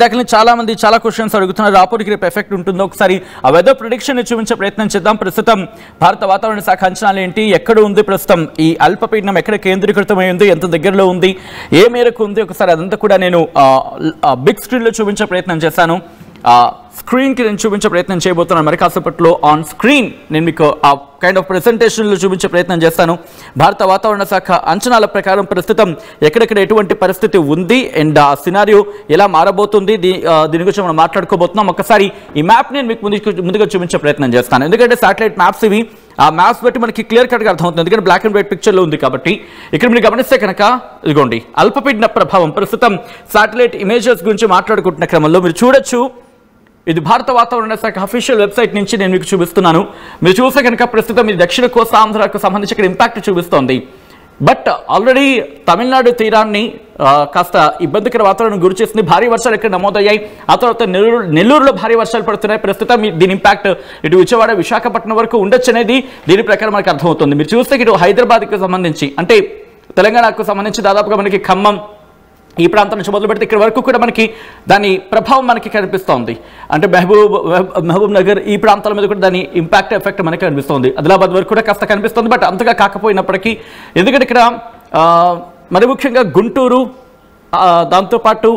ఇందాక చాలా మంది చాలా క్వశ్చన్స్ అడుగుతున్నారు. రాపోర్ట్కి రేపు ఎఫెక్ట్ ఉంటుందో ఒకసారి ఆ వెదర్ ప్రిడిక్షన్ చూపించే ప్రయత్నం చేద్దాం. ప్రస్తుతం భారత వాతావరణ శాఖ అంచనాలు ఏంటి, ఎక్కడ ఉంది ప్రస్తుతం ఈ అల్పపీడనం, ఎక్కడ కేంద్రీకృతమై ఉంది, ఎంత దగ్గరలో ఉంది, ఏ మేరకు ఉంది, ఒకసారి అదంతా కూడా నేను బిగ్ స్క్రీన్లో చూపించే ప్రయత్నం చేశాను. స్క్రీన్కి నేను చూపించే ప్రయత్నం చేయబోతున్నాను. మరి కాసేపట్లో ఆన్ స్క్రీన్ నేను మీకు ఆ కైండ్ ఆఫ్ ప్రెజెంటేషన్లో చూపించే ప్రయత్నం చేస్తాను. భారత వాతావరణ శాఖ అంచనాల ప్రకారం ప్రస్తుతం ఎక్కడెక్కడ ఎటువంటి పరిస్థితి ఉంది అండ్ ఆ సినారియో ఎలా మారబోతుంది, దీని గురించి మనం మాట్లాడుకోబోతున్నాం. ఒకసారి ఈ మ్యాప్ నేను మీకు ముందుగా చూపించే ప్రయత్నం చేస్తాను. ఎందుకంటే శాటిలైట్ మ్యాప్స్ ఇవి, ఆ మ్యాప్స్ బట్టి మనకి క్లియర్ కట్గా అర్థమవుతుంది. ఎందుకంటే బ్లాక్ అండ్ వైట్ పిక్చర్లో ఉంది కాబట్టి. ఇక్కడ మీరు గమనిస్తే కనుక ఇదిగోండి అల్పపీడన ప్రభావం. ప్రస్తుతం శాటిలైట్ ఇమేజెస్ గురించి మాట్లాడుకుంటున్న క్రమంలో మీరు చూడొచ్చు, ఇది భారత వాతావరణ శాఖ అఫీషియల్ వెబ్సైట్ నుంచి నేను మీకు చూపిస్తున్నాను. మీరు చూస్తే కనుక ప్రస్తుతం ఇది దక్షిణ కోస్తాంధ్రకు సంబంధించి ఇక్కడ ఇంపాక్ట్ చూపిస్తోంది. బట్ ఆల్రెడీ తమిళనాడు తీరాన్ని కాస్త ఇబ్బందికర వాతావరణం గురి చేస్తుంది. భారీ వర్షాలు ఇక్కడ నమోదయ్యాయి. ఆ తర్వాత నెల్లూరులో భారీ వర్షాలు పడుతున్నాయి. ప్రస్తుతం దీని ఇంపాక్ట్ ఇటు విజయవాడ, విశాఖపట్నం వరకు ఉండొచ్చు అనేది దీని ప్రకారం మనకు అర్థమవుతుంది. మీరు చూస్తే ఇటు హైదరాబాద్కి సంబంధించి అంటే తెలంగాణకు సంబంధించి దాదాపుగా మనకి ఖమ్మం ఈ ప్రాంతం నుంచి మొదలు పెడితే ఇక్కడ వరకు కూడా మనకి దాని ప్రభావం మనకి కనిపిస్తోంది. అంటే మహబూబ్ నగర్ ఈ ప్రాంతాల మీద కూడా దాని ఇంపాక్ట్ ఎఫెక్ట్ మనకి కనిపిస్తుంది. ఆదిలాబాద్ వరకు కూడా కాస్త కనిపిస్తుంది. బట్ అంతగా కాకపోయినప్పటికీ ఎందుకంటే ఇక్కడ మరి ముఖ్యంగా గుంటూరు, దాంతోపాటు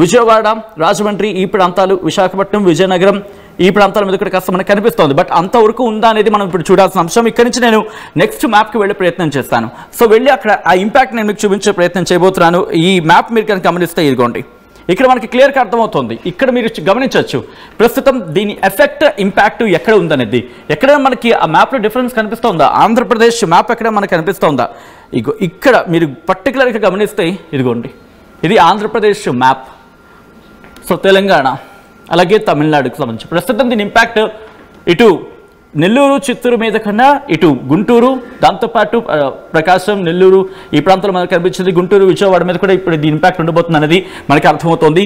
విజయవాడ, రాజమండ్రి ఈ ప్రాంతాలు, విశాఖపట్నం, విజయనగరం ఈ ప్రాంతాల మీద కూడా కాస్త మనకు కనిపిస్తోంది. బట్ అంతవరకు ఉందా అనేది మనం ఇప్పుడు చూడాల్సిన అంశం. ఇక్కడి నుంచి నేను నెక్స్ట్ మ్యాప్కి వెళ్ళే ప్రయత్నం చేస్తాను. సో వెళ్ళి అక్కడ ఆ ఇంపాక్ట్ నేను మీకు చూపించే ప్రయత్నం చేయబోతున్నాను. ఈ మ్యాప్ మీరు కనుక గమనిస్తే ఇదిగోండి, ఇక్కడ మనకి క్లియర్గా అర్థమవుతుంది. ఇక్కడ మీరు గమనించవచ్చు ప్రస్తుతం దీని ఎఫెక్ట్ ఇంపాక్ట్ ఎక్కడ ఉందనేది. ఎక్కడ మనకి ఆ మ్యాప్లో డిఫరెన్స్ కనిపిస్తోందా? ఆంధ్రప్రదేశ్ మ్యాప్ ఎక్కడ మనకు కనిపిస్తోందా? ఇగో ఇక్కడ మీరు పర్టికులర్గా గమనిస్తే ఇదిగోండి, ఇది ఆంధ్రప్రదేశ్ మ్యాప్. సో తెలంగాణ అలాగే తమిళనాడుకు సంబంధించి ప్రస్తుతం దీని ఇంపాక్ట్ ఇటు నెల్లూరు, చిత్తూరు మీద కన్నా ఇటు గుంటూరు, దాంతోపాటు ప్రకాశం, నెల్లూరు ఈ ప్రాంతంలో మనకు కనిపించింది. గుంటూరు, విజయవాడ మీద కూడా ఇప్పుడు దీని ఇంపాక్ట్ ఉండబోతుంది అనేది మనకి అర్థమవుతుంది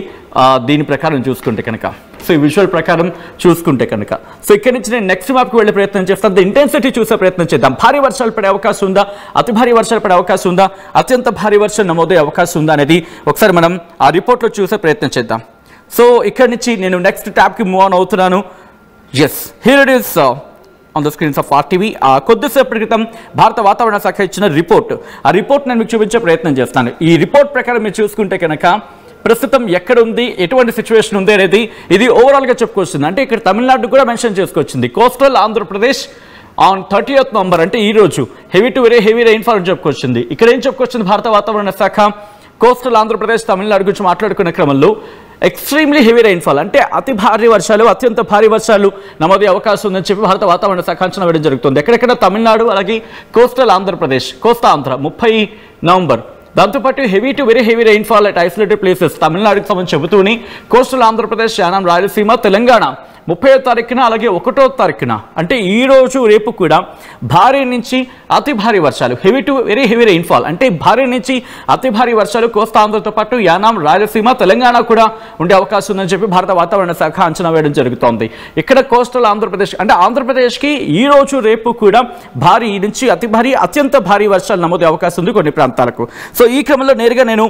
దీని ప్రకారం చూసుకుంటే కనుక. సో ఈ విజువల్ ప్రకారం చూసుకుంటే కనుక. సో ఇక్కడి నుంచి నేను నెక్స్ట్ మ్యాప్కి వెళ్ళే ప్రయత్నం చేస్తాను. ఇంటెన్సిటీ చూసే ప్రయత్నం చేద్దాం. భారీ వర్షాలు పడే అవకాశం ఉందా, అతి భారీ వర్షాలు పడే అవకాశం ఉందా, అత్యంత భారీ వర్షం నమోదయ్యే అవకాశం ఉందా అనేది ఒకసారి మనం ఆ రిపోర్ట్లో చూసే ప్రయత్నం చేద్దాం. సో ఇక్కడి నుంచి నేను నెక్స్ట్ ట్యాబ్కి మూవ్ ఆన్ అవుతున్నాను. Yes, here it is on the screens of RTV. కొద్దిసేపటి క్రితం భారత వాతావరణ శాఖ ఇచ్చిన రిపోర్ట్, ఆ రిపోర్ట్ నేను మీకు చూపించే ప్రయత్నం చేస్తాను. ఈ రిపోర్ట్ ప్రకారం మీరు చూసుకుంటే కనుక ప్రస్తుతం ఎక్కడ ఉంది, ఎటువంటి సిచ్యువేషన్ ఉంది అనేది ఇది ఓవరాల్గా చెప్పుకొచ్చింది. అంటే ఇక్కడ తమిళనాడు కూడా మెన్షన్ చేసుకొచ్చింది. Coastal Andhra Pradesh on 30th November అంటే ఈ రోజు heavy to very heavy rainfall అని చెప్పుకొచ్చింది. ఇక్కడ ఏం చెప్పుకొచ్చింది భారత వాతావరణ శాఖ? కోస్టల్ ఆంధ్రప్రదేశ్, తమిళనాడు గురించి మాట్లాడుకునే క్రమంలో ఎక్స్ట్రీమ్లీ హెవీ రెయిన్ఫాల్ అంటే అతి భారీ వర్షాలు, అత్యంత భారీ వర్షాలు నమోదయ్యే అవకాశం ఉందని చెప్పి భారత వాతావరణ శాఖ అంచనా వేయడం జరుగుతుంది. ఎక్కడెక్కడ తమిళనాడు అలాగే కోస్టల్ ఆంధ్రప్రదేశ్, కోస్తా ఆంధ్ర 30 November. దాంతోపాటు heavy to very heavy rainfall at isolated places తమిళనాడుకి సంబంధించి చెబుతూని కోస్టల్ ఆంధ్రప్రదేశ్, యానాం, రాయలసీమ, తెలంగాణ 30వ తారీఖున అలాగే 1వ తారీఖున అంటే ఈ రోజు రేపు కూడా భారీ నుంచి అతి భారీ వర్షాలు, heavy to very heavy rainfall అంటే భారీ నుంచి అతి భారీ వర్షాలు కోస్తా ఆంధ్రతో పాటు యానాం, రాయలసీమ, తెలంగాణ కూడా ఉండే అవకాశం ఉందని చెప్పి భారత వాతావరణ శాఖ అంచనా వేయడం జరుగుతోంది. ఇక్కడ కోస్టల్ ఆంధ్రప్రదేశ్ అంటే ఆంధ్రప్రదేశ్కి ఈ రోజు రేపు కూడా భారీ నుంచి అతి భారీ, అత్యంత భారీ వర్షాలు నమోదే అవకాశం ఉంది కొన్ని ప్రాంతాలకు. సో ఈ క్రమంలో నేరుగా నేను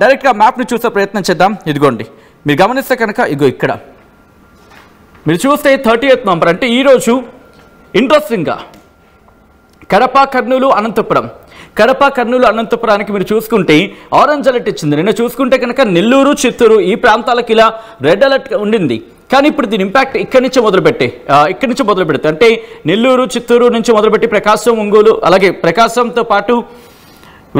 డైరెక్ట్గా మ్యాప్ని చూసే ప్రయత్నం చేద్దాం. ఇదిగోండి మీరు గమనిస్తే కనుక ఇగో ఇక్కడ మీరు చూస్తే 30th November అంటే ఈరోజు ఇంట్రెస్టింగ్గా కడప, కర్నూలు, అనంతపురం, కడప, కర్నూలు, అనంతపురానికి మీరు చూసుకుంటే ఆరెంజ్ అలర్ట్ ఇచ్చింది. నిన్న చూసుకుంటే కనుక నెల్లూరు, చిత్తూరు ఈ ప్రాంతాలకు ఇలా రెడ్ అలర్ట్ ఉండింది. కానీ ఇప్పుడు దీని ఇంపాక్ట్ ఇక్కడి నుంచి మొదలు పెడితే అంటే నెల్లూరు, చిత్తూరు నుంచి మొదలుపెట్టి ప్రకాశం, ఒంగోలు అలాగే ప్రకాశంతో పాటు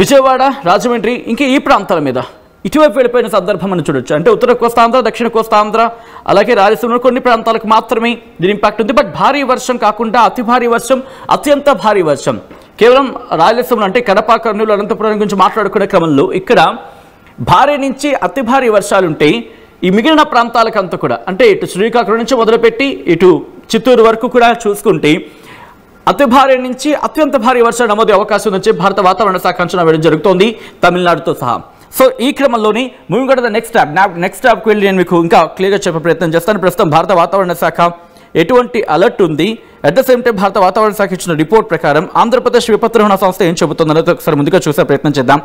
విజయవాడ, రాజమండ్రి ఇంకా ఈ ప్రాంతాల మీద ఇటువైపు వెళ్ళిపోయిన సందర్భం మనం చూడొచ్చు. అంటే ఉత్తర కోస్తాంధ్ర, దక్షిణ కోస్తాంధ్ర అలాగే రాయలసీమ కొన్ని ప్రాంతాలకు మాత్రమే దీని ఇంపాక్ట్ ఉంది. బట్ భారీ వర్షం కాకుండా అతి భారీ వర్షం, అత్యంత భారీ వర్షం కేవలం రాయలసీమ అంటే కడప, కర్నూలు, అనంతపురం గురించి మాట్లాడుకునే క్రమంలో ఇక్కడ భారీ నుంచి అతి భారీ వర్షాలు ఉంటే ఈ మిగిలిన ప్రాంతాలకంతా కూడా అంటే ఇటు శ్రీకాకుళం నుంచి మొదలుపెట్టి ఇటు చిత్తూరు వరకు కూడా చూసుకుంటే అతి భారీ నుంచి అత్యంత భారీ వర్షాలు నమోదే అవకాశం ఉందని భారత వాతావరణ శాఖ అంచనా వేయడం జరుగుతోంది తమిళనాడుతో సహా. సో ఈ క్రమంలోని మూవింగ్ టు ద నెక్స్ట్ ట్యాబ్కి వెళ్ళి నేను మీకు ఇంకా క్లియర్గా చెప్పే ప్రయత్నం చేస్తాను. ప్రస్తుతం భారత వాతావరణ శాఖ ఎటువంటి అలర్ట్ ఉంది అట్ ద సేమ్ టైం భారత వాతావరణ శాఖ ఇచ్చిన రిపోర్ట్ ప్రకారం ఆంధ్రప్రదేశ్ విపత్తు నిర్వహణ సంస్థ ఏం చెబుతుందనేది ఒకసారి ముందుగా చూసే ప్రయత్నం చేద్దాం.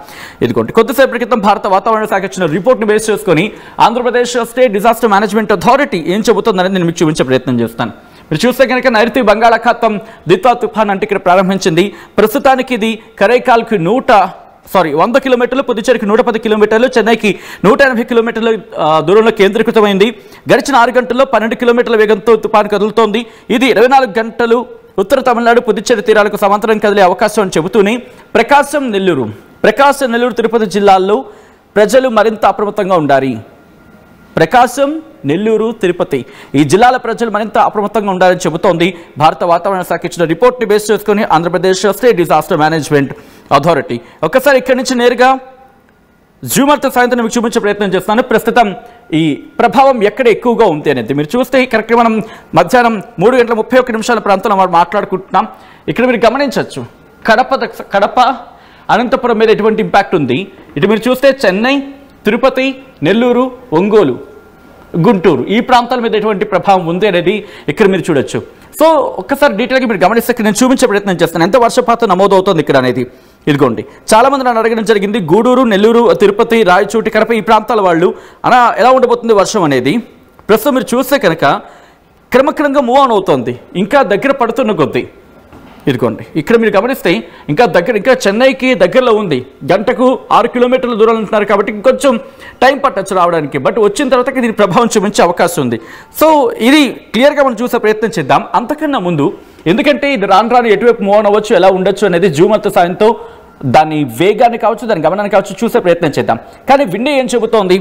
ఇదిగోండి, కొద్దిసేపటి క్రితం భారత వాతావరణ శాఖ ఇచ్చిన రిపోర్ట్ని బేస్ చేసుకొని Andhra Pradesh state disaster management authority ఏం చెబుతుందనేది నేను మీకు చూపించే ప్రయత్నం చేస్తాను. మీరు చూస్తే కనుక నైరుతి బంగాళాఖాతం దిత్వా తుఫాన్ అంటే ఇక్కడ ప్రారంభించింది. ప్రస్తుతానికి ఇది కరైకాల్కి 100 కిలోమీటర్లు, పుదుచ్చేరికి 110 కిలోమీటర్లు, చెన్నైకి 180 కిలోమీటర్ల దూరంలో కేంద్రీకృతమైంది. గడిచిన 6 గంటల్లో 12 కిలోమీటర్ల వేగంతో తుఫాను కదులుతోంది. ఇది 24 గంటలు ఉత్తర తమిళనాడు, పుదుచ్చేరి తీరాలకు సమాంతరం కదిలే అవకాశం అని చెబుతూనే ప్రకాశం, నెల్లూరు, తిరుపతి జిల్లాల్లో ప్రజలు మరింత అప్రమత్తంగా ఉండాలి. ప్రకాశం, నెల్లూరు, తిరుపతి ఈ జిల్లాల ప్రజలు మరింత అప్రమత్తంగా ఉండాలని చెబుతోంది భారత వాతావరణ శాఖ ఇచ్చిన రిపోర్ట్ని బేస్ చేసుకుని Andhra Pradesh state disaster management authority. ఒక్కసారి ఇక్కడి నుంచి నేరుగా జూమర్తో సాయంత్రం మీకు చూపించే ప్రయత్నం చేస్తాను. ప్రస్తుతం ఈ ప్రభావం ఎక్కడ ఎక్కువగా ఉంది అనేది మీరు చూస్తే కరెక్ట్గా మనం మధ్యాహ్నం 3:31 ప్రాంతంలో మనం మాట్లాడుకుంటున్నాం. ఇక్కడ మీరు గమనించవచ్చు కడప, అనంతపురం మీద ఎటువంటి ఇంపాక్ట్ ఉంది. ఇటు మీరు చూస్తే చెన్నై, తిరుపతి, నెల్లూరు, ఒంగోలు, గుంటూరు ఈ ప్రాంతాల మీద ఎటువంటి ప్రభావం ఉంది అనేది ఇక్కడ మీరు చూడొచ్చు. సో ఒక్కసారి డీటెయిల్గా మీరు గమనిస్తే నేను చూపించే ప్రయత్నం చేస్తాను ఎంత వర్షపాతం నమోదవుతుంది ఇక్కడ అనేది. ఇదిగోండి, చాలామంది నన్ను అడగడం జరిగింది గూడూరు, నెల్లూరు, తిరుపతి, రాయచోటి, కడప ఈ ప్రాంతాల వాళ్ళు అలా ఎలా ఉండబోతుంది వర్షం అనేది. ప్రస్తుతం మీరు చూస్తే కనుక క్రమక్రమంగా మూవ్ ఆన్ అవుతుంది, ఇంకా దగ్గర పడుతున్న కొద్దీ. ఇదిగోండి, ఇక్కడ మీరు గమనిస్తే ఇంకా చెన్నైకి దగ్గరలో ఉంది. గంటకు 6 కిలోమీటర్ల దూరంలో ఉంటున్నారు కాబట్టి ఇంకొంచెం టైం పట్టచ్చు రావడానికి. బట్ వచ్చిన తర్వాత దీని ప్రభావం చూపించే అవకాశం ఉంది. సో ఇది క్లియర్గా మనం చూసే ప్రయత్నం చేద్దాం. అంతకన్నా ముందు ఎందుకంటే ఇది రాను ఎటువైపు మూవ్ ఆన్ అవ్వచ్చు, ఎలా ఉండొచ్చు అనేది జూమర్తో సాయంతో దాని వేగాన్ని కావచ్చు, దాని గమనాన్ని కావచ్చు చూసే ప్రయత్నం చేద్దాం. కానీ విండే ఏం చెబుతోంది,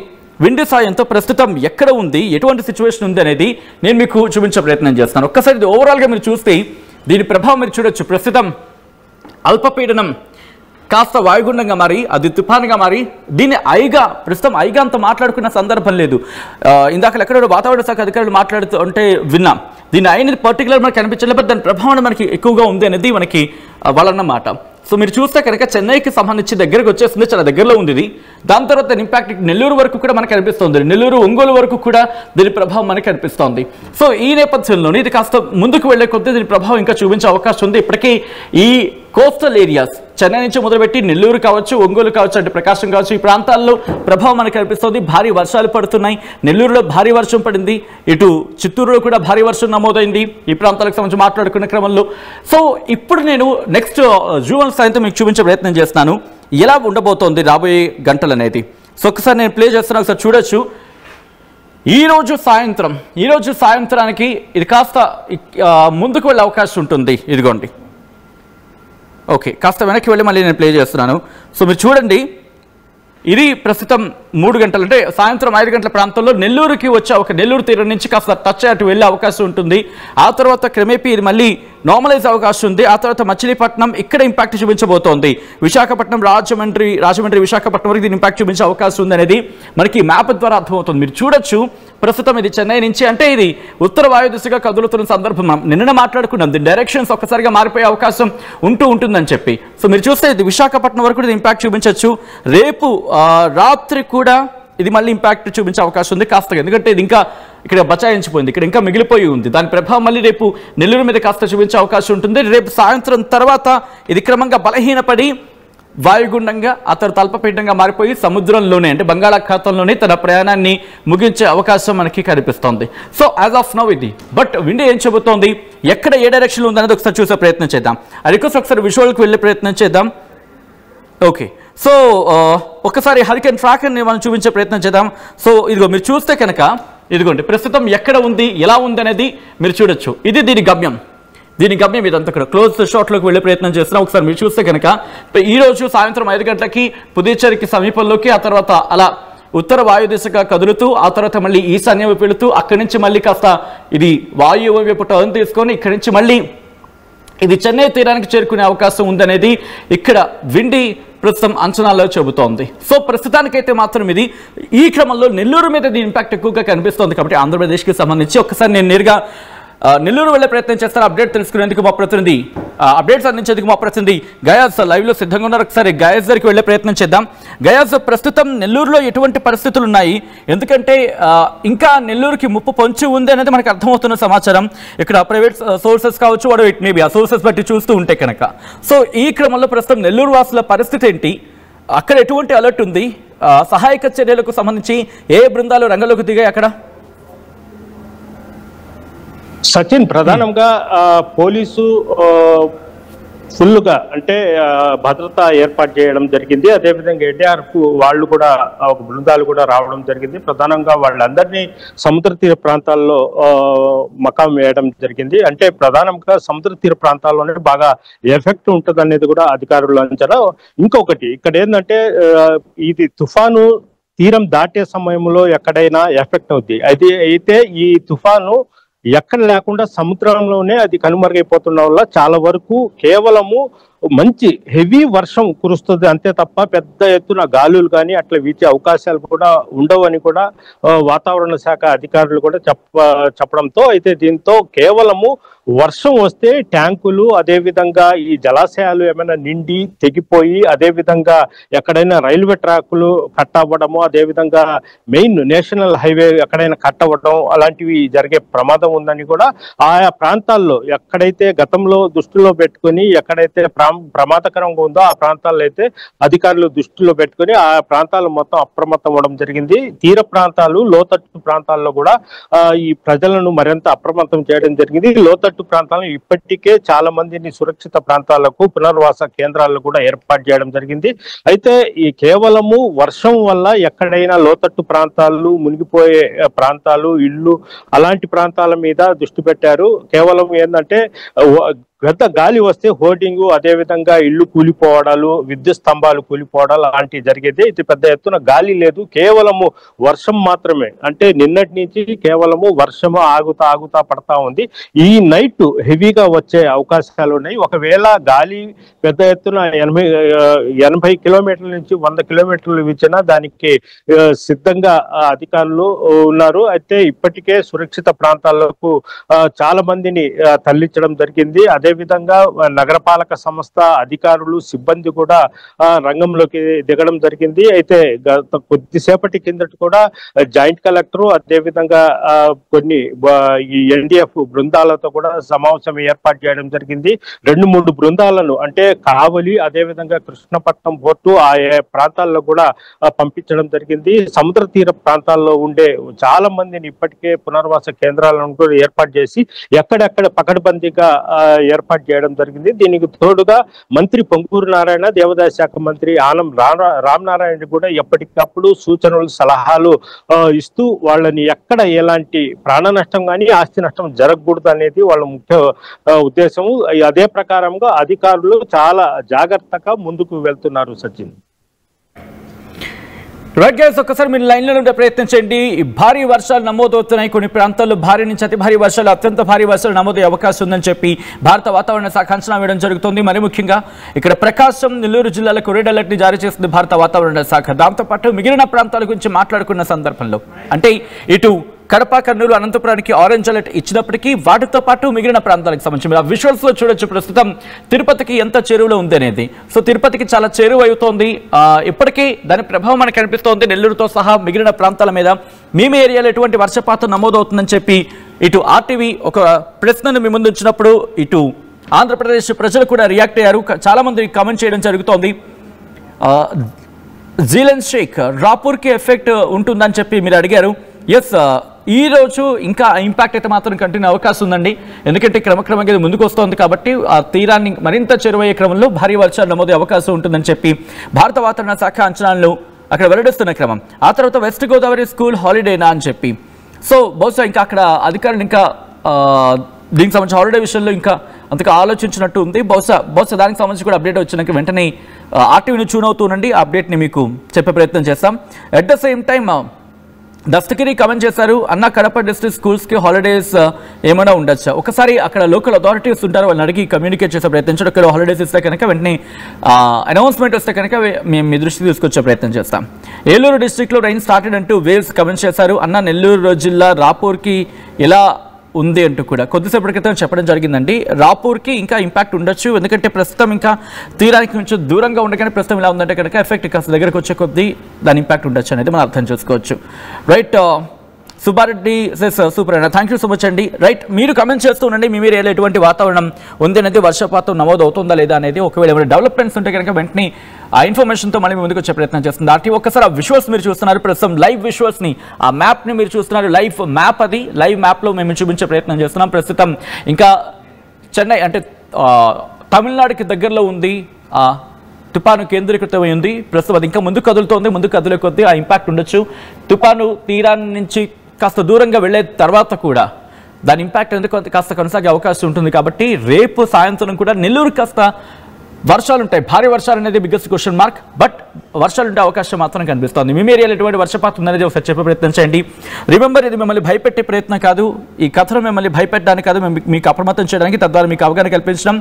విండే సాయంతో ప్రస్తుతం ఎక్కడ ఉంది, ఎటువంటి సిచ్యువేషన్ ఉంది అనేది నేను మీకు చూపించే ప్రయత్నం చేస్తాను. ఒక్కసారి ఇది ఓవరాల్గా మీరు చూస్తే దీని ప్రభావం మీరు చూడొచ్చు. ప్రస్తుతం అల్పపీడనం కాస్త వాయుగుండంగా మారి అది తుఫాన్గా మారి దీన్ని ప్రస్తుతం ఐగా అంత మాట్లాడుకున్న సందర్భం లేదు. ఇందాక ఎక్కడో వాతావరణ శాఖ అధికారులు మాట్లాడుతూ ఉంటే విన్నాం. దీని అయినది పర్టికులర్ మనకి కనిపించలేదు, బట్ దాని ప్రభావం మనకి ఎక్కువగా ఉంది అనేది మనకి వాళ్ళన్నమాట. సో మీరు చూస్తే కనుక చెన్నైకి సంబంధించి దగ్గరకు వచ్చేస్తుంది, చాలా దగ్గరలో ఉంది ఇది. దాని తర్వాత దీని ఇంపాక్ట్ నెల్లూరు వరకు కూడా మనకు కనిపిస్తుంది, నెల్లూరు, ఒంగోలు వరకు కూడా దీని ప్రభావం మనకి కనిపిస్తోంది. సో ఈ నేపథ్యంలోనే ఇది కాస్త ముందుకు వెళ్లే కొద్దీ దీని ప్రభావం ఇంకా చూపించే అవకాశం ఉంది. ఇప్పటికీ ఈ కోస్టల్ ఏరియాస్ చెన్నై నుంచి మొదలుపెట్టి నెల్లూరు కావచ్చు, ఒంగోలు కావచ్చు, అంటే ప్రకాశం కావచ్చు, ఈ ప్రాంతాల్లో ప్రభావం మనకు కనిపిస్తుంది. భారీ వర్షాలు పడుతున్నాయి. నెల్లూరులో భారీ వర్షం పడింది, ఇటు చిత్తూరులో కూడా భారీ వర్షం నమోదైంది ఈ ప్రాంతాలకు సంబంధించి మాట్లాడుకున్న క్రమంలో. సో ఇప్పుడు నేను నెక్స్ట్ జూన్ సాయంత్రం మీకు చూపించే ప్రయత్నం చేస్తున్నాను ఎలా ఉండబోతోంది రాబోయే గంటలు అనేది. సో ఒకసారి నేను ప్లే చేస్తున్నాను, ఒకసారి చూడొచ్చు. ఈ రోజు సాయంత్రానికి ఇది కాస్త ముందుకు వెళ్ళే అవకాశం ఉంటుంది. ఇదిగోండి, ఓకే, కాస్త వెనక్కి వెళ్ళి మళ్ళీ నేను ప్లే చేస్తున్నాను. సో మీరు చూడండి, ఇది ప్రస్తుతం 3 గంటలు అంటే సాయంత్రం 5 గంటల ప్రాంతంలో నెల్లూరుకి వచ్చే నెల్లూరు తీరం నుంచి కాస్త టచ్ అటు వెళ్ళే అవకాశం ఉంటుంది. ఆ తర్వాత క్రమేపీ ఇది మళ్ళీ నార్మలైజ్ అవకాశం ఉంది. ఆ తర్వాత మచిలీపట్నం ఇక్కడ ఇంపాక్ట్ చూపించబోతోంది. విశాఖపట్నం, రాజమండ్రి, విశాఖపట్నం వరకు దీని ఇంపాక్ట్ చూపించే అవకాశం ఉంది అనేది మనకి మ్యాప్ ద్వారా అర్థమవుతుంది. మీరు చూడొచ్చు ప్రస్తుతం ఇది చెన్నై నుంచి, అంటే ఇది ఉత్తర వాయు దిశగా కదులుతున్న సందర్భం. నిన్న మాట్లాడుకున్నాం దీని డైరెక్షన్స్ ఒక్కసారిగా మారిపోయే అవకాశం ఉంటుందని చెప్పి. సో మీరు చూస్తే ఇది విశాఖపట్నం వరకు ఇది ఇంపాక్ట్ చూపించవచ్చు. రేపు రాత్రి కూడా ఇది మళ్ళీ ఇంపాక్ట్ చూపించే అవకాశం ఉంది కాస్త, ఎందుకంటే ఇది ఇంకా ఇక్కడ బచాయించిపోయింది, ఇక్కడ ఇంకా మిగిలిపోయి ఉంది. దాని ప్రభావం మళ్ళీ రేపు నెల్లూరు మీద కాస్త చూపించే అవకాశం ఉంటుంది. రేపు సాయంత్రం తర్వాత ఇది క్రమంగా బలహీనపడి వాయుగుండంగా ఆ తర్వాత అల్పపీడనంగా మారిపోయి సముద్రంలోనే అంటే బంగాళాఖాతంలోనే తన ప్రయాణాన్ని ముగించే అవకాశం మనకి కనిపిస్తోంది. సో యాజ్ ఆఫ్ నౌ ఇది. బట్ విండే ఏం చెబుతోంది, ఎక్కడ ఏ డైరెక్షన్లో ఉందనేది ఒకసారి చూసే ప్రయత్నం చేద్దాం. అది ఒకసారి విజువల్కి వెళ్ళే ప్రయత్నం చేద్దాం. ఓకే, సో ఒకసారి హరికేన్ ట్రాకర్ని మనం చూపించే ప్రయత్నం చేద్దాం. సో ఇదిగో మీరు చూస్తే కనుక ఇదిగోండి ప్రస్తుతం ఎక్కడ ఉంది, ఎలా ఉంది అనేది మీరు చూడొచ్చు. ఇది దీని గమ్యం ఇదంతా కూడా క్లోజ్ షాట్లోకి వెళ్ళే ప్రయత్నం చేస్తున్నాం. ఒకసారి మీరు చూస్తే కనుక ఈరోజు సాయంత్రం 5 గంటలకి పుదుచ్చేరికి సమీపంలోకి, ఆ తర్వాత అలా ఉత్తర వాయు దిశగా కదులుతూ, ఆ తర్వాత మళ్ళీ ఈశాన్య వైపు వెళుతూ, అక్కడి నుంచి మళ్ళీ కాస్త ఇది వాయువు వైపు టర్న్ తీసుకొని ఇక్కడి నుంచి మళ్ళీ ఇది చెన్నై తీరానికి చేరుకునే అవకాశం ఉందనేది ఇక్కడ విండి ప్రస్తుతం అంచనాల్లో చెబుతోంది. సో ప్రస్తుతానికైతే మాత్రం ఇది ఈ క్రమంలో నెల్లూరు మీద దీని ఇంపాక్ట్ ఎక్కువగా కనిపిస్తోంది. కాబట్టి ఆంధ్రప్రదేశ్కి సంబంధించి ఒక్కసారి నేను నేరుగా నెల్లూరు వెళ్ళే ప్రయత్నం చేస్తాను. అప్డేట్ తెలుసుకునేందుకు మా ప్రతినిధి అప్డేట్స్ అందించేందుకు మా ప్రతినిధి గయాస్ లైవ్లో సిద్ధంగా ఉన్నారు. ఒకసారి గయాస్ దగ్గరికి వెళ్ళే ప్రయత్నం చేద్దాం. గయాస్, ప్రస్తుతం నెల్లూరులో ఎటువంటి పరిస్థితులు ఉన్నాయి? ఎందుకంటే ఇంకా నెల్లూరుకి ముప్పు పొంచి ఉంది అనేది మనకు అర్థమవుతున్న సమాచారం. ఇక్కడ ప్రైవేట్ సోర్సెస్ కావచ్చు, వాడు ఇట్ మేబీ ఆ సోర్సెస్ బట్టి చూస్తూ ఉంటే కనుక. సో ఈ క్రమంలో ప్రస్తుతం నెల్లూరు వాసుల పరిస్థితి ఏంటి? అక్కడ ఎటువంటి అలర్ట్ ఉంది? సహాయక చర్యలకు సంబంధించి ఏ బృందాలు రంగంలోకి దిగాయి అక్కడ? సచిన్, ప్రధానంగా పోలీసు ఫుల్గా అంటే భద్రత ఏర్పాటు చేయడం జరిగింది. అదేవిధంగా ఎన్డీఆర్ఎఫ్ వాళ్ళు కూడా ఒక బృందాలు కూడా రావడం జరిగింది. ప్రధానంగా వాళ్ళందరినీ సముద్ర తీర ప్రాంతాల్లో మకాం వేయడం జరిగింది. అంటే ప్రధానంగా సముద్ర తీర ప్రాంతాల్లోనే బాగా ఎఫెక్ట్ ఉంటుంది అనేది కూడా అధికారులు అంచనా. ఇంకొకటి ఇక్కడ ఏంటంటే ఇది తుఫాను తీరం దాటే సమయంలో ఎక్కడైనా ఎఫెక్ట్ అవుద్ది. అయితే ఈ తుఫాను ఎక్కడ లేకుండా సముద్రంలోనే అది కనుమరుగైపోతున్న వల్ల చాలా వరకు కేవలము మంచి హెవీ వర్షం కురుస్తుంది అంతే తప్ప పెద్ద ఎత్తున గాలులు కానీ అట్లా వీచే అవకాశాలు కూడా ఉండవని కూడా వాతావరణ శాఖ అధికారులు కూడా చెప్పడంతో, అయితే దీంతో కేవలము వర్షం వస్తే ట్యాంకులు అదేవిధంగా ఈ జలాశయాలు ఏమైనా నిండి తెగిపోయి, అదేవిధంగా ఎక్కడైనా రైల్వే ట్రాకులు కట్ అవ్వడము, అదేవిధంగా మెయిన్ నేషనల్ హైవే ఎక్కడైనా కట్ అవ్వడం అలాంటివి జరిగే ప్రమాదం ఉందని కూడా ఆయా ప్రాంతాల్లో ఎక్కడైతే గతంలో దృష్టిలో పెట్టుకుని ఎక్కడైతే ప్రమాదకరంగా ఉందో ఆ ప్రాంతాల్లో అయితే అధికారులు దృష్టిలో పెట్టుకుని ఆ ప్రాంతాలు మొత్తం అప్రమత్తం అవ్వడం జరిగింది. తీర ప్రాంతాలు లోతట్టు ప్రాంతాల్లో కూడా ఈ ప్రజలను మరింత అప్రమత్తం చేయడం జరిగింది. లోతట్టు ప్రాంతాలను ఇప్పటికే చాలా మందిని సురక్షిత ప్రాంతాలకు పునర్వాస కేంద్రాలను కూడా ఏర్పాటు చేయడం జరిగింది. అయితే ఈ కేవలము వర్షం వల్ల ఎక్కడైనా లోతట్టు ప్రాంతాలు మునిగిపోయే ప్రాంతాలు ఇళ్ళు అలాంటి ప్రాంతాల మీద దృష్టి పెట్టారు. కేవలం ఏంటంటే పెద్ద గాలి వస్తే హోర్డింగు అదేవిధంగా ఇళ్ళు కూలిపోవడాలు, విద్యుత్ స్తంభాలు కూలిపోవడాలు అలాంటివి జరిగేది. ఇది పెద్ద ఎత్తున గాలి లేదు, కేవలము వర్షం మాత్రమే. అంటే నిన్నటి నుంచి కేవలము వర్షము ఆగుతా పడతా ఉంది. ఈ నైట్ హెవీగా వచ్చే అవకాశాలు ఉన్నాయి. ఒకవేళ గాలి పెద్ద ఎత్తున 80 కిలోమీటర్ల నుంచి 100 కిలోమీటర్లు వీచినా దానికి సిద్ధంగా అధికారులు ఉన్నారు. అయితే ఇప్పటికే సురక్షిత ప్రాంతాలకు చాలా మందిని తరలించడం జరిగింది. అదేవిధంగా నగరపాలక సంస్థ అధికారులు సిబ్బంది కూడా రంగంలోకి దిగడం జరిగింది. అయితే గత కొద్దిసేపటి కిందట కూడా జాయింట్ కలెక్టర్ అదేవిధంగా కొన్ని ఈ ఎన్డీఎఫ్ బృందాలతో కూడా సమావేశం ఏర్పాటు చేయడం జరిగింది. 2-3 బృందాలను అంటే కావలి అదేవిధంగా కృష్ణపట్నం పోర్టు ఆ ప్రాంతాల్లో కూడా పంపించడం జరిగింది. సముద్ర తీర ప్రాంతాల్లో ఉండే చాలా మందిని ఇప్పటికే పునర్వాస కేంద్రాలను కూడా ఏర్పాటు చేసి ఎక్కడెక్కడ పకడ్బందీగా ఏర్పాటు చేయడం జరిగింది. దీనికి తోడుగా మంత్రి పొంగూరు నారాయణ, దేవాదాయ శాఖ మంత్రి ఆనం రామనారాయణ కూడా ఎప్పటికప్పుడు సూచనలు సలహాలు ఇస్తూ వాళ్ళని ఎక్కడ ఎలాంటి ప్రాణ నష్టం కానీ ఆస్తి నష్టం జరగకూడదు అనేది వాళ్ళ ముఖ్య ఉద్దేశం. అదే ప్రకారంగా అధికారులు చాలా జాగ్రత్తగా ముందుకు వెళ్తున్నారు. సచిన్, రైట్ గైస్, ఒక్కసారి మీరు లైన్లో ఉండే ప్రయత్నించండి. భారీ వర్షాలు నమోదవుతున్నాయి. కొన్ని ప్రాంతాల్లో భారీ నుంచి అతి భారీ వర్షాలు, అత్యంత భారీ వర్షాలు నమోదయ్యే అవకాశం ఉందని చెప్పి భారత వాతావరణ శాఖ అంచనా వేయడం జరుగుతుంది. మరి ముఖ్యంగా ఇక్కడ ప్రకాశం, నెల్లూరు జిల్లాలకు రెడ్ అలర్ట్ ని జారీ చేస్తుంది భారత వాతావరణ శాఖ. దాంతోపాటు మిగిలిన ప్రాంతాల గురించి మాట్లాడుకున్న సందర్భంలో అంటే ఇటు కడప, కర్నూలు, అనంతపురానికి ఆరెంజ్ అలర్ట్ ఇచ్చినప్పటికీ వాటితో పాటు మిగిలిన ప్రాంతాలకు సంబంధించి ఆ విజువల్స్ లో చూడొచ్చు ప్రస్తుతం తిరుపతికి ఎంత చేరువలో ఉంది అనేది. సో తిరుపతికి చాలా చేరువ అవుతోంది. ఇప్పటికీ దాని ప్రభావం మనకు కనిపిస్తోంది నెల్లూరుతో సహా మిగిలిన ప్రాంతాల మీద. మీ ఏరియాలో ఎటువంటి వర్షపాతం నమోదవుతుందని చెప్పి ఇటు ఆర్టీవీ ఒక ప్రశ్నను మీ ముందు ఉంచినప్పుడు ఇటు ఆంధ్రప్రదేశ్ ప్రజలు కూడా రియాక్ట్ అయ్యారు. చాలా మంది కామెంట్ చేయడం జరుగుతోంది. జీలన్ షేక్ రాపూర్కి ఎఫెక్ట్ ఉంటుందని చెప్పి మీరు అడిగారు. ఎస్, ఈ రోజు ఇంకా ఇంపాక్ట్ అయితే మాత్రం కంటిన్యూ అవకాశం ఉందండి. ఎందుకంటే క్రమక్రమంగా ఇది ముందుకు వస్తోంది కాబట్టి ఆ తీరాన్ని మరింత చేరువయ్యే క్రమంలో భారీ వర్షాలు నమోదే అవకాశం ఉంటుందని చెప్పి భారత వాతావరణ శాఖ అంచనాలను అక్కడ వెల్లడిస్తున్న క్రమం. ఆ తర్వాత వెస్ట్ గోదావరి స్కూల్ హాలిడేనా అని చెప్పి. సో బహుశా ఇంకా అక్కడ అధికారులు ఇంకా దీనికి సంబంధించిన హాలిడే విషయంలో ఇంకా అంతగా ఆలోచించినట్టు ఉంది. బహుశా దానికి సంబంధించి కూడా అప్డేట్ వచ్చినాక వెంటనే ఆర్టీవీని ట్యూన్ అవుతూనండి. ఆ అప్డేట్ని మీకు చెప్పే ప్రయత్నం చేస్తాం. At the same time Dastagiri comment చేశారు, అన్న కడప డిస్ట్రిక్ట్ స్కూల్స్కి హాలిడేస్ ఏమైనా ఉండొచ్చా? ఒకసారి అక్కడ లోకల్ అథారిటీస్ ఉంటారు, వాళ్ళని అడిగి కమ్యూనికేట్ చేసే ప్రయత్నించారు. ఇక్కడ హాలిడేస్ ఇస్తే కనుక వెంటనే అనౌన్స్మెంట్ వస్తే కనుక మేము మీ దృష్టికి తీసుకొచ్చే ప్రయత్నం చేస్తాం. ఏలూరు డిస్ట్రిక్ట్లో రైన్ స్టార్టెడ్ అంటూ వేవ్స్ కమెంట్ చేశారు. అన్న నెల్లూరు జిల్లా రాపూర్కి ఎలా ఉంది అంటూ కూడా కొద్దిసేపటి క్రితం చెప్పడం జరిగిందండి. రాపూర్కి ఇంకా ఇంపాక్ట్ ఉండొచ్చు, ఎందుకంటే ప్రస్తుతం ఇంకా తీరానికి కొంచెం దూరంగా ఉండగానే ప్రస్తుతం ఇలా ఉందంటే కనుక ఎఫెక్ట్ కాస్త దగ్గరకు వచ్చే కొద్దీ దాని ఇంపాక్ట్ ఉండొచ్చు అనేది మనం అర్థం చేసుకోవచ్చు. రైట్, సుబ్బారెడ్డి సూపర్ అన్న, థ్యాంక్ యూ సో మచ్ అండి. రైట్, మీరు కమెంట్ చేస్తూ ఉండండి మీ మీరు ఎటువంటి వాతావరణం ఉంది అనేది, వర్షపాతం నమోదు అవుతుందా లేదా అనేది. ఒకవేళ ఏమైనా డెవలప్మెంట్స్ ఉంటే కనుక వెంటనే ఆ ఇన్ఫర్మేషన్తో మళ్ళీ ముందుకు వచ్చే ప్రయత్నం చేస్తుంది ఆర్టీ. ఒక్కసారి ఆ విజువల్స్ మీరు చూస్తున్నారు, ప్రస్తుతం లైవ్ విజువల్స్ని, ఆ మ్యాప్ని మీరు చూస్తున్నారు. లైవ్ మ్యాప్ అది, లైవ్ మ్యాప్లో మేము చూపించే ప్రయత్నం చేస్తున్నాం. ప్రస్తుతం ఇంకా చెన్నై అంటే తమిళనాడుకి దగ్గరలో ఉంది తుపాను కేంద్రీకృతమై ఉంది. ప్రస్తుతం అది ఇంకా ముందుకు కదులుతోంది, ముందుకు కదిలే కొద్దీ ఆ ఇంపాక్ట్ ఉండొచ్చు. తుపాను తీరాన్ని నుంచి కాస్త దూరంగా వెళ్ళే తర్వాత కూడా దాని ఇంపాక్ట్ ఎందుకు కాస్త కొనసాగే అవకాశం ఉంటుంది. కాబట్టి రేపు సాయంత్రం కూడా నెల్లూరు కాస్త వర్షాలు ఉంటాయి. భారీ వర్షాలు అనేది బిగ్గెస్ట్ క్వశ్చన్ మార్క్, బట్ వర్షాలు ఉండే అవకాశం మాత్రం కనిపిస్తుంది. మీ ఏరియాలో ఎటువంటి వర్షపాతం అనేది ఒకసారి చెప్పే ప్రయత్నం చేయండి. రిమెంబర్, ఇది మిమ్మల్ని భయపెట్టే ప్రయత్నం కాదు, ఈ కథను మిమ్మల్ని భయపెట్టడానికి కాదు, మీకు అప్రమత్తం చేయడానికి, తద్వారా మీకు అవగాహన కల్పించడం,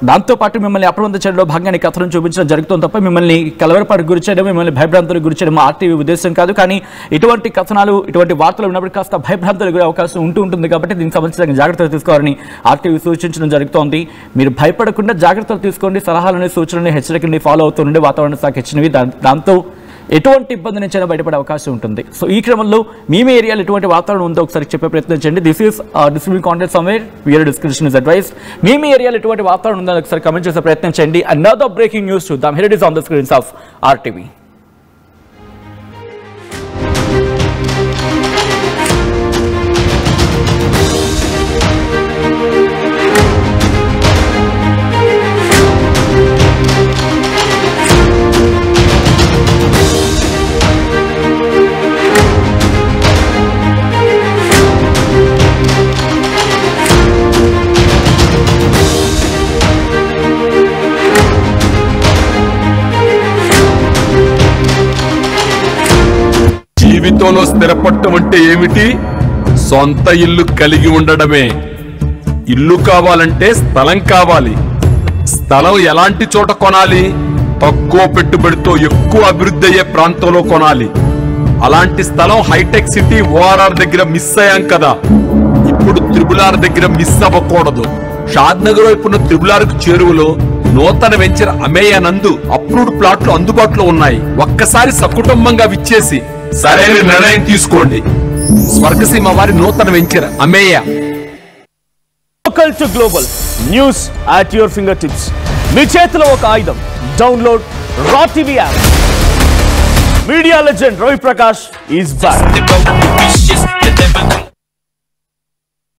దాంతోపాటు మిమ్మల్ని అప్రమత్తం చేయడంలో భాగంగా ఈ కథను చూపించడం జరుగుతుంది తప్ప మిమ్మల్ని కలవరపాటుకు గురి చేయడం, మిమ్మల్ని భయభ్రాంతులకు గురి చేయడం ఆర్టీవీ ఉద్దేశం కాదు. కానీ ఇటువంటి కథనాలు, ఇటువంటి వార్తలు ఉన్నప్పుడు కాస్త భయభ్రాంతులకు గురే అవకాశం ఉంటుంది. కాబట్టి దీనికి సంబంధించిన జాగ్రత్తలు తీసుకోవాలని ఆర్టీవీ సూచించడం జరుగుతోంది. మీరు భయపడకుండా జాగ్రత్తలు తీసుకోండి, సలహాలని, సూచనని, హెచ్చరికని ఫాలో అవుతుండే వాతావరణ శాఖ ఇచ్చినవి. దాంతో ఎటువంటి ఇబ్బంది నుంచైనా బయటపడే అవకాశం ఉంటుంది. సో ఈ క్రమంలో మీ ఏరియాలో ఎటువంటి వాతావరణం ఉందో ఒకసారి చెప్పే ప్రయత్నం చేయండి. This is distributing content somewhere, your description is advice. మీ ఏరియాలో ఎటువంటి వాతావరణం ఉందో ఒకసారి కమెంట్ చేసే ప్రయత్నం చేయండి. అనదర్ బ్రేకింగ్ న్యూస్ చూద్దాం. Here it is on the screens of RTV. జీవితంలో స్థిరపడటం అంటే ఏమిటి? సొంత ఇల్లు కలిగి ఉండడమే. ఇల్లు కావాలంటే స్థలం కావాలి. స్థలం ఎలాంటి చోట కొనాలి? తక్కువ పెట్టుబడితో ఎక్కువ అభివృద్ధి అయ్యే ప్రాంతంలో కొనాలి. అలాంటి స్థలం హైటెక్ సిటీ ఓఆర్ఆర్ దగ్గర మిస్ అయ్యాం కదా, ఇప్పుడు త్రిబులార్ దగ్గర మిస్ అవ్వకూడదు. షాద్నగర్ వైపున్న త్రిబులార్కు చేరువలో నూతన వెంచర్ అమేయానందు అప్రూవ్డ్ ప్లాట్లు అందుబాటులో ఉన్నాయి. ఒక్కసారి సకుటుంబంగా విచ్చేసి సరైన నిర్ణయం తీసుకోండి. స్వర్గసీమ వారి నూతన venture Ameya. Local to global news at your finger tips. మీ చేతిలో ఒక ఆయుధం. Download R TV app. Media legend Ravi Prakash is back.